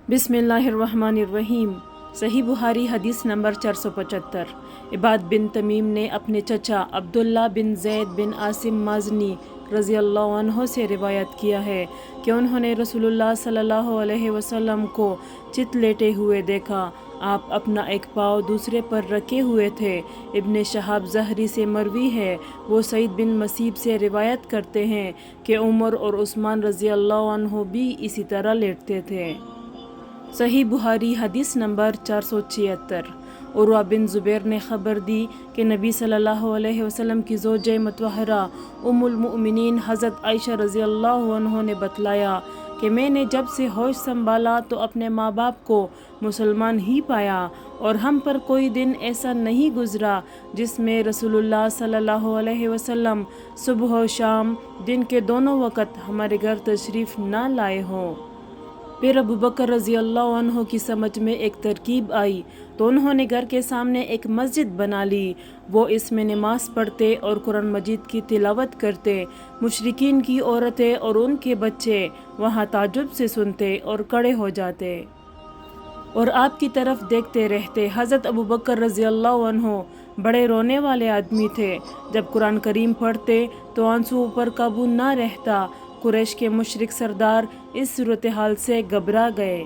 बिस्मिल्लाहिर्रहमानिर्रहीम। सही बुहारी हदीस नंबर 475। इबाद बिन तमीम ने अपने चचा अब्दुल्ला बिन ज़ैद बिन आसिम माज़नी रज़ी अल्लाह अन्हो से रिवायत किया है कि उन्होंने रसूलुल्लाह सल्लल्लाहु अलैहि वसल्लम को चित लेटे हुए देखा। आप अपना एक पाँव दूसरे पर रखे हुए थे। इब्न शहाब ज़हरी से मरवी है, वो सईद बिन मसीब से रिवायत करते हैं कि उमर और उस्मान रज़ी अल्लाह अन्हो भी इसी तरह लेटते थे। सही बुहारी हदीस नंबर 476। उर्वा बिन ज़ुबैर ने ख़बर दी कि नबी सल्लल्लाहु अलैहि वसल्लम की ज़ौजे मतहरा उम्मुल मुमिनीन हज़रत आयशा रज़ी अल्लाह अन्हा ने बतलाया कि मैंने जब से होश संभाला तो अपने माँ बाप को मुसलमान ही पाया, और हम पर कोई दिन ऐसा नहीं गुज़रा जिसमें रसूलुल्लाह सल्लल्लाहु अलैहि वसल्लम सुबह और शाम दिन के दोनों वक़्त हमारे घर तशरीफ़ ना लाए हों। फिर अबू बकर रज़ी अल्लाह अन्हो की समझ में एक तरकीब आई तो उन्होंने घर के सामने एक मस्जिद बना ली। वो इसमें नमाज पढ़ते और कुरान मजीद की तिलावत करते। मुशरिकीन की औरतें और उनके बच्चे वहाँ ताज्जुब से सुनते और खड़े हो जाते और आपकी तरफ देखते रहते। हज़रत अबू बकर रज़ी अल्लाह अन्हो बड़े रोने वाले आदमी थे। जब कुरान करीम पढ़ते तो आंसुओं पर काबू ना रहता। कुरैश के मुशरिक सरदार इस सूरत हाल से घबरा गए।